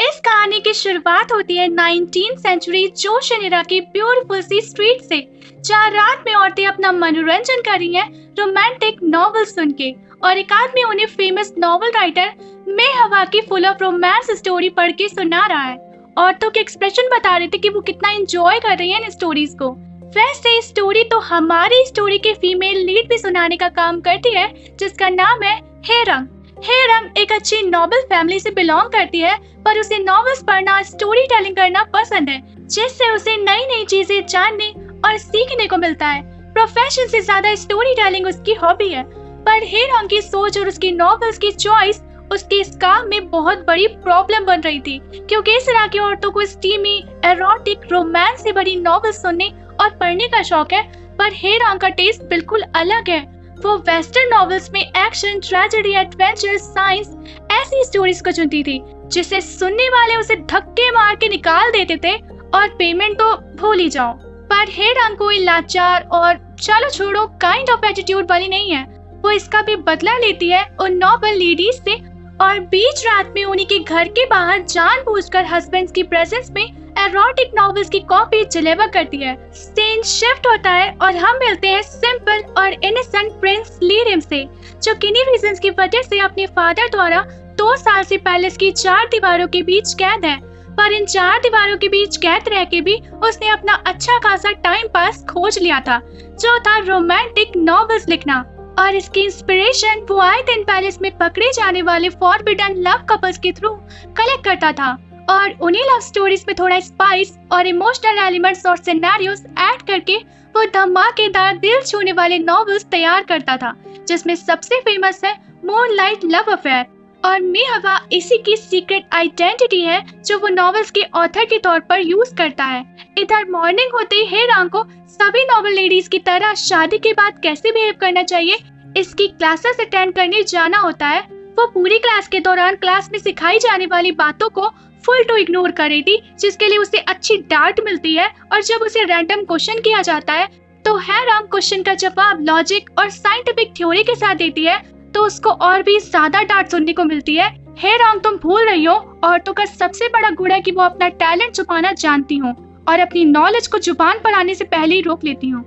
इस कहानी की शुरुआत होती है 19th सेंचुरी जोशनिरा की ब्यूटीफुल सी स्ट्रीट से, जहाँ रात में औरतें अपना मनोरंजन कर रही हैं रोमांटिक नॉवेल सुन के, और एक आदमी उन्हें फेमस नॉवेल राइटर मे हवा की फुल ऑफ रोमांस स्टोरी पढ़ के सुना रहा है। औरतों के एक्सप्रेशन बता रहे थे कि वो कितना एंजॉय कर रही हैं इन स्टोरीज को। वैसे स्टोरी तो हमारी स्टोरी के फीमेल लीड भी सुनाने का काम करती है, जिसका नाम है हेरंग। हेरंग एक अच्छी नॉवेल फैमिली से बिलोंग करती है, पर उसे नॉवेल्स पढ़ना, स्टोरी टेलिंग करना पसंद है, जिससे उसे नई नई चीजें जानने और सीखने को मिलता है। प्रोफेशन से ज्यादा स्टोरी टेलिंग उसकी हॉबी है। पर हेरंग की सोच और उसकी नॉवेल्स की चॉइस उसके इस काम में बहुत बड़ी प्रॉब्लम बन रही थी, क्योंकि इस तरह की औरतों को स्टीमी, एरोटिक, रोमांस से भरी नॉवेल सुनने और पढ़ने का शौक है, पर हेरंग का टेस्ट बिल्कुल अलग है। वो वेस्टर्न नॉवेल्स में एक्शन, ट्रेजेडी, एडवेंचर, साइंस ऐसी स्टोरीज को चुनती थी, जिसे सुनने वाले उसे धक्के मार के निकाल देते थे, और पेमेंट तो भूल ही जाओ। पर हेरंग कोई लाचार और चलो छोड़ो काइंड ऑफ एटीट्यूड वाली नहीं है। वो इसका भी बदला लेती है उन नॉवेल लेडीज से, और बीच रात में उन्हीं के घर के बाहर जानबूझकर हस्बैंड्स की प्रेजेंस में एरोटिक नॉवेल्स की कॉपी डिलीवर करती है। सीन शिफ्ट होता है और हम मिलते हैं सिंपल और इनोसेंट प्रिंस लीरिम से, जो किन्हीं रीजंस की वजह से अपने फादर द्वारा 2 साल से पैलेस की 4 दीवारों के बीच कैद है। पर इन 4 दीवारों के बीच कैद रह के भी उसने अपना अच्छा खासा टाइम पास खोज लिया था, जो था रोमांटिक नॉवेल्स लिखना। और इसकी इंस्पिरेशन वो आए दिन पैलेस में पकड़े जाने वाले फॉरबिडन लव कपल्स के थ्रू कलेक्ट करता था, और उन्हीं लव स्टोरीज में थोड़ा स्पाइस और इमोशनल एलिमेंट्स और सिनेरियोस ऐड करके वो धमाकेदार, दिल छूने वाले नॉवेल्स तैयार करता था, जिसमें सबसे फेमस है मूनलाइट लव अफेयर। और मे हवा इसी की सीक्रेट आइडेंटिटी है, जो वो नॉवेल्स के ऑथर के तौर पर यूज करता है। इधर मॉर्निंग होते ही हेरंग को सभी नॉवेल लेडीज की तरह शादी के बाद कैसे बिहेव करना चाहिए, इसकी क्लासेस अटेंड करने जाना होता है। वो पूरी क्लास के दौरान क्लास में सिखाई जाने वाली बातों को फुल टू इग्नोर कर रही थी, जिसके लिए उसे अच्छी डांट मिलती है। और जब उसे रैंडम क्वेश्चन किया जाता है तो हेरंग क्वेश्चन का जवाब लॉजिक और साइंटिफिक थ्योरी के साथ देती है, तो उसको और भी ज्यादा डांट सुनने को मिलती है। हेरंग, तुम भूल रही हो, औरतों का सबसे बड़ा गुण है कि वो अपना टैलेंट छुपाना जानती हूँ और अपनी नॉलेज को जुबान पर आने से पहले ही रोक लेती हूँ।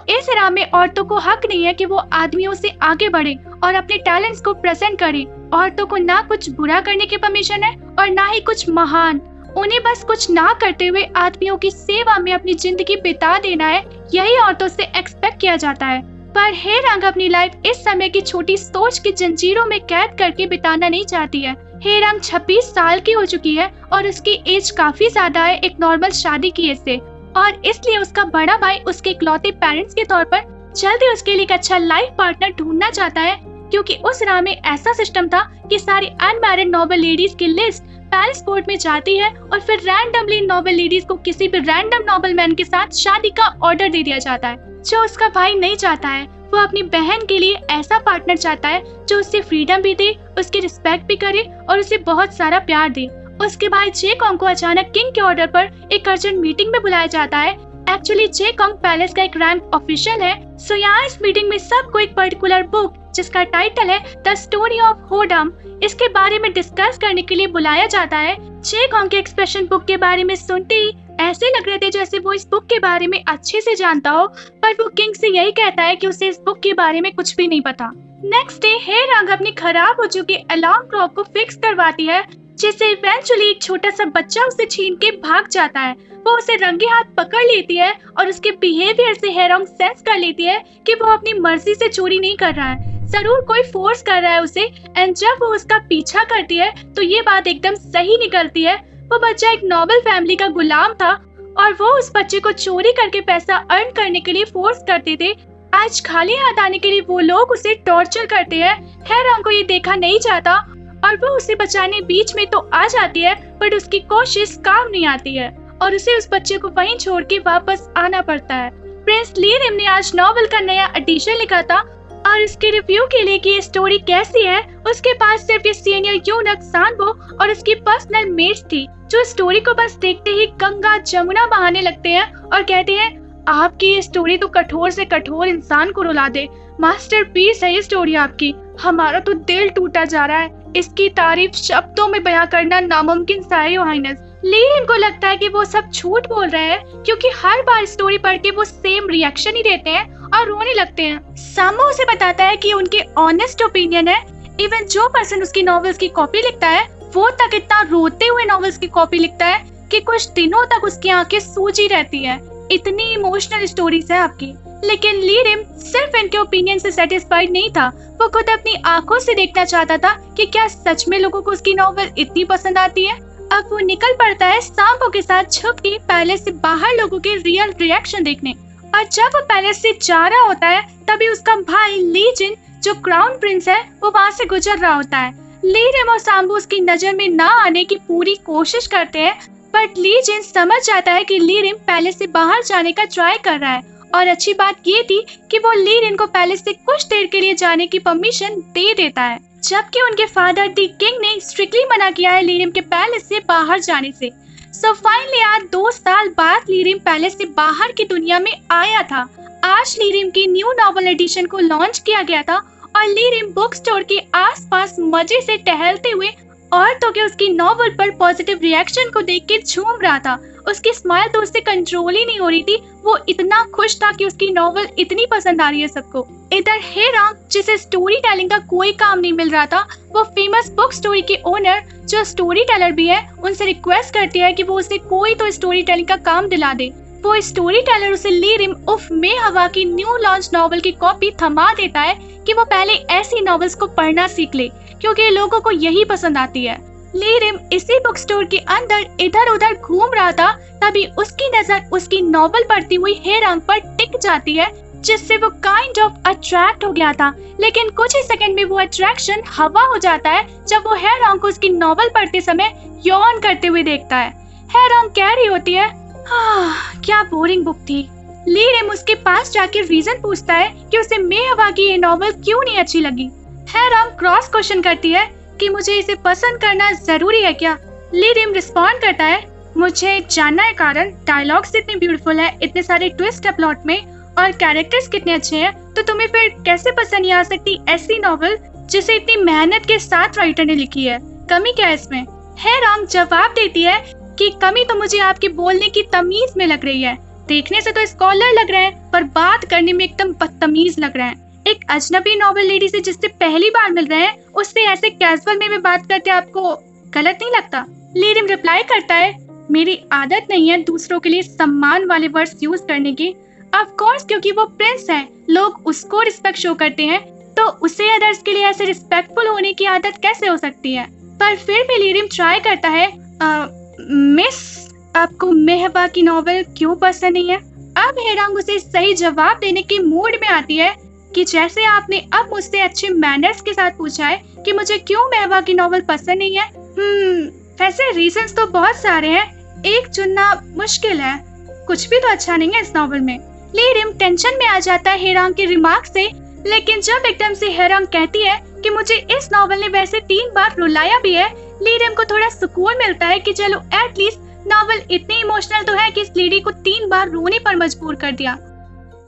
इस राह में औरतों को हक नहीं है कि वो आदमियों से आगे बढ़े और अपने टैलेंट्स को प्रेजेंट करे। औरतों को ना कुछ बुरा करने की परमिशन है और ना ही कुछ महान। उन्हें बस कुछ ना करते हुए आदमियों की सेवा में अपनी जिंदगी बिता देना है, यही औरतों से एक्सपेक्ट किया जाता है। पर हेरंग अपनी लाइफ इस समय की छोटी सोच की जंजीरों में कैद करके बिताना नहीं चाहती है। हेरंग 26 साल की हो चुकी है और उसकी एज काफी ज्यादा है एक नॉर्मल शादी की एज से, और इसलिए उसका बड़ा भाई उसके इकलौते पेरेंट्स के तौर पर जल्दी उसके लिए एक अच्छा लाइफ पार्टनर ढूंढना चाहता है, क्योंकि उस राह में ऐसा सिस्टम था कि सारी अनमैरिड नॉवेल लेडीज की लिस्ट पैलेस कोर्ट में जाती है और फिर रैंडमली नॉवेल लेडीज को किसी भी रैंडम नॉवेल मैन के साथ शादी का ऑर्डर दे दिया जाता है, जो उसका भाई नहीं चाहता है। वो अपनी बहन के लिए ऐसा पार्टनर चाहता है जो उसे फ्रीडम भी दे, उसकी रिस्पेक्ट भी करे और उसे बहुत सारा प्यार दे। उसके भाई जेकोंग को अचानक किंग के ऑर्डर पर एक अर्जेंट मीटिंग में बुलाया जाता है। एक्चुअली जेकोंग पैलेस का एक रैंक ऑफिशियल है, सो यहाँ इस मीटिंग में सबको एक पर्टिकुलर बुक, जिसका टाइटल है द स्टोरी ऑफ होडम, इसके बारे में डिस्कस करने के लिए बुलाया जाता है। जेकोंग के एक्सप्रेशन बुक के बारे में सुनते ही ऐसे लग रहे थे जैसे वो इस बुक के बारे में अच्छे से जानता हो, पर वो किंग से यही कहता है कि उसे इस बुक के बारे में कुछ भी नहीं पता। नेक्स्ट डे हेरंग अपनी खराब हो चुकी अलार्म क्लॉक को फिक्स करवाती है, जिसे इवेंचुअली एक छोटा सा बच्चा उसे छीन के भाग जाता है। वो उसे रंगे हाथ पकड़ लेती है और उसके बिहेवियर से हेरंग सेंस कर लेती है कि वो अपनी मर्जी से चोरी नहीं कर रहा है, जरूर कोई फोर्स कर रहा है उसे। एंड जब वो उसका पीछा करती है तो ये बात एकदम सही निकलती है। वो बच्चा एक नॉबल फैमिली का गुलाम था और वो उस बच्चे को चोरी करके पैसा अर्न करने के लिए फोर्स करते थे। आज खाली हाथ आने के लिए वो लोग उसे टॉर्चर करते हैं। हेरंग को ये देखा नहीं जाता और वो उसे बचाने बीच में तो आ जाती है, बट उसकी कोशिश काम नहीं आती है और उसे उस बच्चे को वहीं छोड़ के वापस आना पड़ता है। प्रिंस लीरिम ने आज नॉवेल का नया एडिशन लिखा था और इसके रिव्यू के लिए कि ये स्टोरी कैसी है, उसके पास सिर्फ ये सीनियर यूनक सांबो और उसकी पर्सनल मेट्स थी, जो स्टोरी को बस देखते ही गंगा जमुना बहाने लगते हैं और कहते हैं, आपकी ये स्टोरी तो कठोर से कठोर इंसान को रुला दे। मास्टरपीस है ये स्टोरी आपकी, हमारा तो दिल टूटा जा रहा है। इसकी तारीफ शब्दों में बयां करना नामुमकिन सा है योर हाइनेस। लीरिम को लगता है कि वो सब झूठ बोल रहे हैं क्योंकि हर बार स्टोरी पढ़ के वो सेम रिएक्शन ही देते हैं और रोने लगते हैं। साम्बो उसे बताता है कि उनके ऑनेस्ट ओपिनियन है, इवन जो पर्सन उसकी नॉवेल्स की कॉपी लिखता है वो तक इतना रोते हुए नॉवेल्स की कॉपी लिखता है कि कुछ दिनों तक उसकी आंखें सूजी रहती है। इतनी इमोशनल स्टोरीज है आपकी। लेकिन लीरिम सिर्फ इनके ओपिनियन से सेटिस्फाइड नहीं था, वो खुद अपनी आंखों से देखना चाहता था कि क्या सच में लोगों को उसकी नॉवेल इतनी पसंद आती है। अब वो निकल पड़ता है साम्बो के साथ छुप के पैलेस से बाहर लोगों के रियल रिएक्शन देखने। और जब वो पैलेस से जा रहा होता है तभी उसका भाई ली जिन जो क्राउन प्रिंस है वो वहाँ से गुजर रहा होता है। लीरिम और साम्बो उसकी नजर में ना आने की पूरी कोशिश करते हैं, बट ली जिन समझ जाता है कि लीरिम पैलेस से बाहर जाने का ट्राई कर रहा है। और अच्छी बात ये थी कि वो लीरिन को पैलेस से कुछ देर के लिए जाने की परमिशन दे देता है, जबकि उनके फादर दी किंग ने स्ट्रिक्टली मना किया है लीरिम के पैलेस से बाहर जाने से। सो फाइनली आज 2 साल बाद लीरिम पैलेस से बाहर की दुनिया में आया था। आज लीरिम की न्यू नॉवल एडिशन को लॉन्च किया गया था और लीरिम बुक स्टोर के आसपास मजे से टहलते हुए औरतों के उसकी नॉवल पर पॉजिटिव रिएक्शन को देख के झूम रहा था। उसकी स्माइल तो उससे कंट्रोल ही नहीं हो रही थी, वो इतना खुश था कि उसकी नॉवल इतनी पसंद आ रही है सबको। इधर हेरांग, जिसे स्टोरी टेलिंग का कोई काम नहीं मिल रहा था, वो फेमस बुक स्टोरी के ओनर जो स्टोरी टेलर भी है उनसे रिक्वेस्ट करती है कि वो उसे कोई तो स्टोरी टेलिंग का काम दिला दे। वो स्टोरी टेलर उसे लीरिम उफ में हवा की न्यू लॉन्च नॉवल की कॉपी थमा देता है कि वो पहले ऐसी नॉवेल्स को पढ़ना सीख ले क्योंकि लोगों को यही पसंद आती है। लीरिम इसी बुक स्टोर के अंदर इधर उधर घूम रहा था, तभी उसकी नजर उसकी नॉवल पढ़ती हुई हेरांग पर टिक जाती है, जिससे वो काइंड ऑफ अट्रैक्ट हो गया था। लेकिन कुछ ही सेकंड में वो अट्रैक्शन हवा हो जाता है जब वो हेरांग को उसकी नॉवल पढ़ते समय यौन करते हुए देखता है। हेरांग कह रही होती है, क्या बोरिंग बुक थी। लीरिम उसके पास जाके रीजन पूछता है कि उसे मेहवा की ये नॉवल क्यों नहीं अच्छी लगी। हेरांग क्रॉस क्वेश्चन करती है कि मुझे इसे पसंद करना जरूरी है क्या। लीरिम रिस्पॉन्ड करता है, मुझे जानना है कारण, डायलॉग्स इतने ब्यूटीफुल है, इतने सारे ट्विस्ट है प्लॉट में और कैरेक्टर्स कितने अच्छे हैं, तो तुम्हें फिर कैसे पसंद नहीं आ सकती ऐसी नॉवल जिसे इतनी मेहनत के साथ राइटर ने लिखी है, कमी क्या है इसमें। हेरांग जवाब देती है कि कमी तो मुझे आपके बोलने की तमीज में लग रही है। देखने से तो स्कॉलर लग रहे हैं पर बात करने में एकदम बदतमीज लग रहे हैं। एक अजनबी नॉवल लेडी से जिससे पहली बार मिल रहे हैं उससे ऐसे कैजुअल में बात करते आपको गलत नहीं लगता। लीरिम रिप्लाई करता है, मेरी आदत नहीं है दूसरों के लिए सम्मान वाले वर्ड्स यूज करने की। ऑफ कोर्स क्योंकि वो प्रिंस है, लोग उसको रिस्पेक्ट शो करते हैं, तो उसे अदर्स के लिए ऐसे रिस्पेक्टफुल होने की आदत कैसे हो सकती है। पर फिर भी लीरिम ट्राई करता है, मिस आपको मेहबा की नॉवल क्यों पसंद नहीं है। अब हेरांग उसे सही जवाब देने के मूड में आती है कि जैसे आपने अब मुझसे अच्छे मैनर्स के साथ पूछा है कि मुझे क्यों मेहबा की नॉवल पसंद नहीं है। वैसे रीजंस तो बहुत सारे हैं, एक चुनना मुश्किल है, कुछ भी तो अच्छा नहीं है इस नॉवल में। लीरिम टेंशन में आ जाता है हेरांग के रिमार्क से, लेकिन जब एकदम से हेरांग कहती है कि मुझे इस नॉवल ने वैसे 3 बार रुलाया भी है, लीरिम को थोड़ा सुकून मिलता है कि चलो एटलीस्ट नॉवल इतनी इमोशनल तो है कि इस लेडी को 3 बार रोने पर मजबूर कर दिया।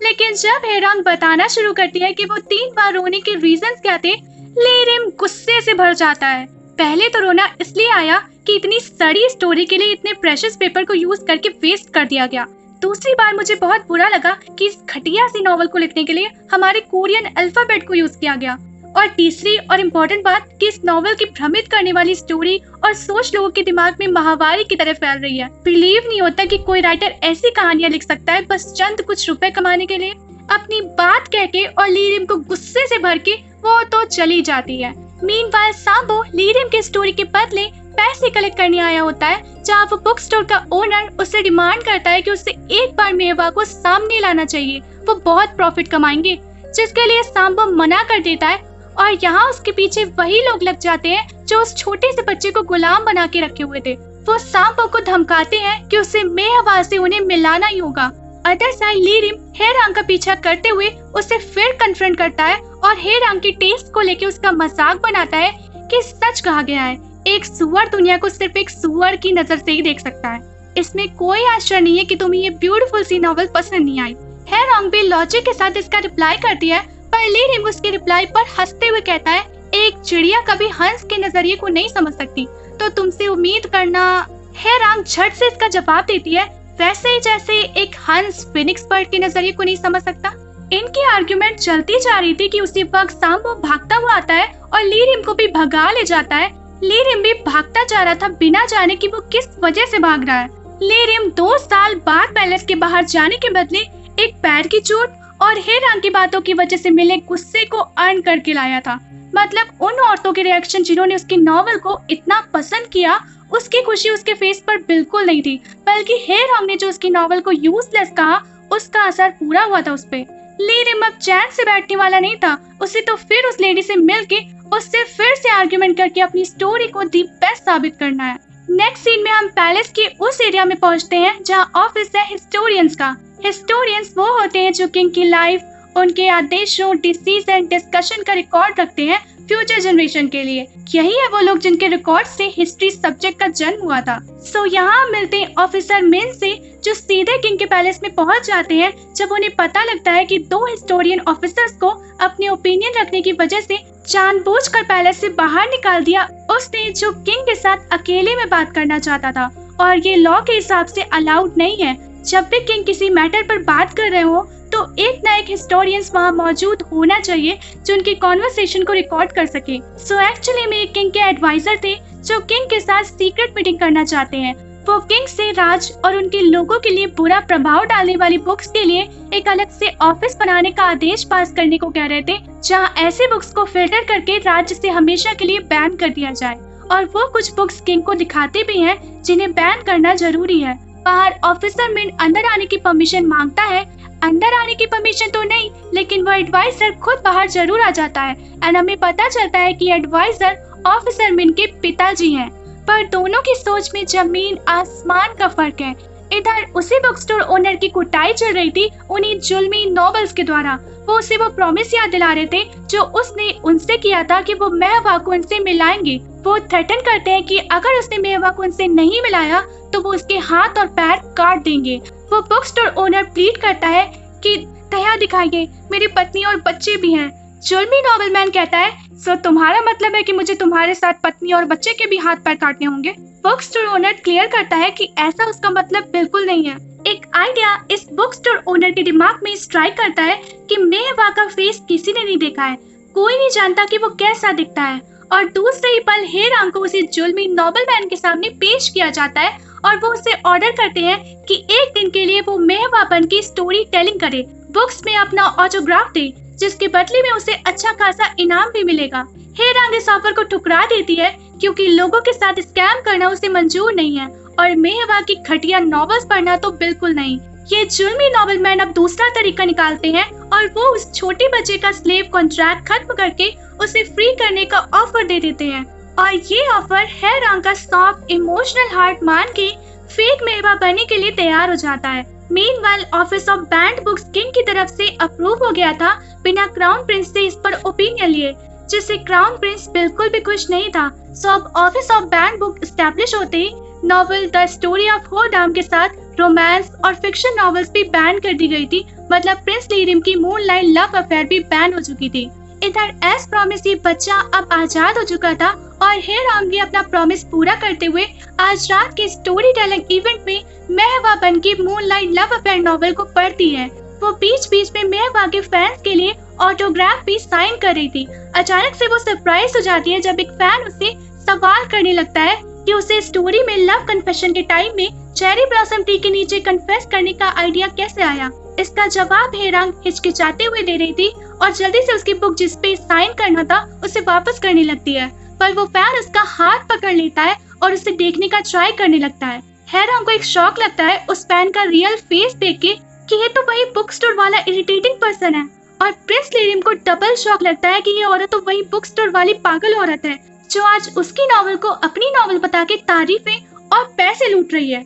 लेकिन जब हेरांग बताना शुरू करती है कि वो 3 बार रोने के रीजंस क्या थे, लीरिम गुस्से से भर जाता है। पहले तो रोना इसलिए आया कि इतनी सड़ी स्टोरी के लिए इतने प्रेशियस पेपर को यूज करके वेस्ट कर दिया गया। दूसरी बार मुझे बहुत बुरा लगा कि इस घटिया सी नॉवल को लिखने के लिए हमारे कोरियन अल्फाबेट को यूज किया गया। और तीसरी और इम्पोर्टेंट बात कि इस नॉवल की भ्रमित करने वाली स्टोरी और सोच लोगों के दिमाग में महामारी की तरह फैल रही है। बिलीव नहीं होता कि कोई राइटर ऐसी कहानियां लिख सकता है बस चंद कुछ रुपए कमाने के लिए। अपनी बात कह के और लीरिम को गुस्से से भर के वो तो चली जाती है। मीनवाइल साम्बो लीरिम के स्टोरी के बदले पैसे कलेक्ट करने आया होता है, जहाँ वो बुक स्टोर का ओनर उससे डिमांड करता है कि उससे एक बार मेवा को सामने लाना चाहिए, वो बहुत प्रॉफिट कमाएंगे, जिसके लिए साम्बो मना कर देता है। और यहाँ उसके पीछे वही लोग लग जाते हैं जो उस छोटे से बच्चे को गुलाम बना के रखे हुए थे। वो साम्बो को धमकाते हैं कि उसे मेहवा से उन्हें मिलाना ही होगा। अदर साइड लीरिम हेरांग का पीछा करते हुए उसे फिर कन्फ्रंट करता है और हेरांग के टेस्ट को लेके उसका मजाक बनाता है कि सच कहा गया है, एक सुअर दुनिया को सिर्फ एक सुअर की नजर से ही देख सकता है। इसमें कोई आश्चर्य नहीं है कि तुम्हें ये ब्यूटीफुल सी नॉवल पसंद नहीं आई। हेरांग भी लॉजिक के साथ इसका रिप्लाई करती है, पर लीरिम उसके रिप्लाई पर हंसते हुए कहता है एक चिड़िया कभी हंस के नजरिए को नहीं समझ सकती, तो तुमसे उम्मीद करना। हेरांग झट से इसका जवाब देती है, वैसे ही जैसे एक हंस फिनिक्स बर्ड के नजरिए को नहीं समझ सकता। इनकी आर्ग्यूमेंट चलती जा रही थी कि उसी वक्त साम्बो भागता हुआ आता है और लीरिम को भी भगा ले जाता है। लीरिम भी भागता जा रहा था बिना जाने कि वो किस वजह से भाग रहा है। लीरिम 2 साल बाद पैलेस के बाहर जाने के बदले एक पैर की चोट और हेरांग की बातों की वजह से मिले गुस्से को अर्न करके लाया था। मतलब उन औरतों के रिएक्शन जिन्होंने उसकी नॉवल को इतना पसंद किया, उसकी खुशी उसके फेस पर बिल्कुल नहीं थी, बल्कि हेरांग ने जो उसकी नॉवल को यूजलेस कहा, उसका असर पूरा हुआ था उस पे। लीरिम अब चैन से बैठने वाला नहीं था। उसे तो फिर उस लेडी से मिलके उससे फिर से आर्ग्यूमेंट करके अपनी स्टोरी को दी बेस्ट साबित करना है। नेक्स्ट सीन में हम पैलेस के उस एरिया में पहुंचते हैं जहां ऑफिस है हिस्टोरियंस का। हिस्टोरियंस वो होते हैं जो किंग की लाइफ, उनके आदेशों, डिसीज एंड डिस्कशन का रिकॉर्ड रखते हैं फ्यूचर जनरेशन के लिए। यही है वो लोग जिनके रिकॉर्ड से हिस्ट्री सब्जेक्ट का जन्म हुआ था। सो यहाँ मिलते हैं ऑफिसर मिन से, जो सीधे किंग के पैलेस में पहुंच जाते हैं जब उन्हें पता लगता है कि 2 हिस्टोरियन ऑफिसर्स को अपने ओपिनियन रखने की वजह से जानबूझकर पैलेस से बाहर निकाल दिया उसने, जो किंग के साथ अकेले में बात करना चाहता था। और ये लॉ के हिसाब से अलाउड नहीं है। जब भी किंग किसी मैटर पर बात कर रहे हो तो एक ना एक हिस्टोरियंस वहाँ मौजूद होना चाहिए जो उनकी कॉन्वर्सेशन को रिकॉर्ड कर सके। सो एक्चुअली में किंग के एडवाइजर थे जो किंग के साथ सीक्रेट मीटिंग करना चाहते हैं। वो किंग से राज और उनके लोगों के लिए बुरा प्रभाव डालने वाली बुक्स के लिए एक अलग से ऑफिस बनाने का आदेश पास करने को कह रहे थे, जहाँ ऐसे बुक्स को फिल्टर करके राज्य से हमेशा के लिए बैन कर दिया जाए। और वो कुछ बुक्स किंग को दिखाते भी हैं जिन्हें बैन करना जरूरी है। बाहर ऑफिसर मिन अंदर आने की परमिशन मांगता है। अंदर आने की परमिशन तो नहीं, लेकिन वो एडवाइजर खुद बाहर जरूर आ जाता है एंड हमें पता चलता है कि एडवाइजर ऑफिसर मिन के पिताजी हैं। पर दोनों की सोच में जमीन आसमान का फर्क है। इधर उसी बुक स्टोर ओनर की कुटाई चल रही थी उन्हीं जुल्मी नॉवेल्स के द्वारा। वो उसे वो प्रॉमिस याद दिला रहे थे जो उसने उनसे किया था कि वो महवा को उनसे मिलाएंगे। वो थ्रेटन करते हैं कि अगर उसने महवा को उनसे नहीं मिलाया तो वो उसके हाथ और पैर काट देंगे। वो बुक स्टोर ओनर प्लीड करता है कि दया दिखाइए, मेरी पत्नी और बच्चे भी हैं। जुल्मी नॉवेल मैन कहता है, सो तुम्हारा मतलब है कि मुझे तुम्हारे साथ पत्नी और बच्चे के भी हाथ पैर काटने होंगे। बुक स्टोर ओनर क्लियर करता है कि ऐसा उसका मतलब बिल्कुल नहीं है। एक आइडिया इस बुक स्टोर ओनर के दिमाग में स्ट्राइक करता है कि मेहवा का फेस किसी ने नहीं देखा है, कोई नहीं जानता कि वो कैसा दिखता है। और दूसरे ही पल हेरांग को उसे जुल्मी नॉवेल मैन के सामने पेश किया जाता है और वो उसे ऑर्डर करते हैं कि एक दिन के लिए वो मेहवा बन की स्टोरी टेलिंग करे, बुक्स में अपना ऑटोग्राफ दे, जिसके बदले में उसे अच्छा खासा इनाम भी मिलेगा। हेरांग इस ऑफर को ठुकरा देती है क्योंकि लोगों के साथ स्कैम करना उसे मंजूर नहीं है और मेहवा की घटिया नॉवेल्स पढ़ना तो बिल्कुल नहीं। ये जुल्मी नॉवेल मैन अब दूसरा तरीका निकालते हैं और वो उस छोटे बच्चे का स्लेव कॉन्ट्रैक्ट खत्म करके उसे फ्री करने का ऑफर दे देते हैं। और ये ऑफर हेरांग का सॉफ्ट इमोशनल हार्ट मान के फेक मेहवा बनने के लिए तैयार हो जाता है। Meanwhile office of band books king की तरफ से अप्रूव हो गया था बिना क्राउन प्रिंस से इस पर ओपिनियन लिए, जिससे क्राउन प्रिंस बिल्कुल भी खुश नहीं था। सो अब office of band book establish होते ही नॉवेल द स्टोरी ऑफ होडाम के साथ रोमांस और फिक्शन नॉवेल्स भी बैन कर दी गई थी। मतलब प्रिंस लीरिम की मूनलाइट लव अफेयर भी बैन हो चुकी थी। इधर एज प्रॉमिस ये बच्चा अब आजाद हो चुका था और हेरांग भी अपना प्रॉमिस पूरा करते हुए आज रात के स्टोरी टेलिंग इवेंट में मेहवा बन की मूनलाइट लव अफेयर नॉवेल को पढ़ती है। वो बीच बीच में मेहवा के फैंस के लिए ऑटोग्राफ भी साइन कर रही थी। अचानक से वो सरप्राइज हो जाती है जब एक फैन उससे सवाल करने लगता है कि उसे स्टोरी में लव कन्फेशन के टाइम में चेरी ब्लॉसम ट्री के नीचे कन्फेस करने का आइडिया कैसे आया। इसका जवाब हेरांग हिचकिचाते हुए दे रही थी और जल्दी से उसकी बुक जिस पे साइन करना था उसे वापस करने लगती है, पर वो फैन उसका हाथ पकड़ लेता है और उसे देखने का ट्राई करने लगता है। हेरांग को एक शॉक लगता है उस फैन का रियल फेस देख के कि ये तो वही बुक स्टोर वाला इरिटेटिंग पर्सन है। और प्रिंस लीरिम को डबल शॉक लगता है कि ये औरत तो वही बुक स्टोर वाली पागल औरत है जो आज उसकी नॉवल को अपनी नॉवल बता के तारीफें और पैसे लूट रही है।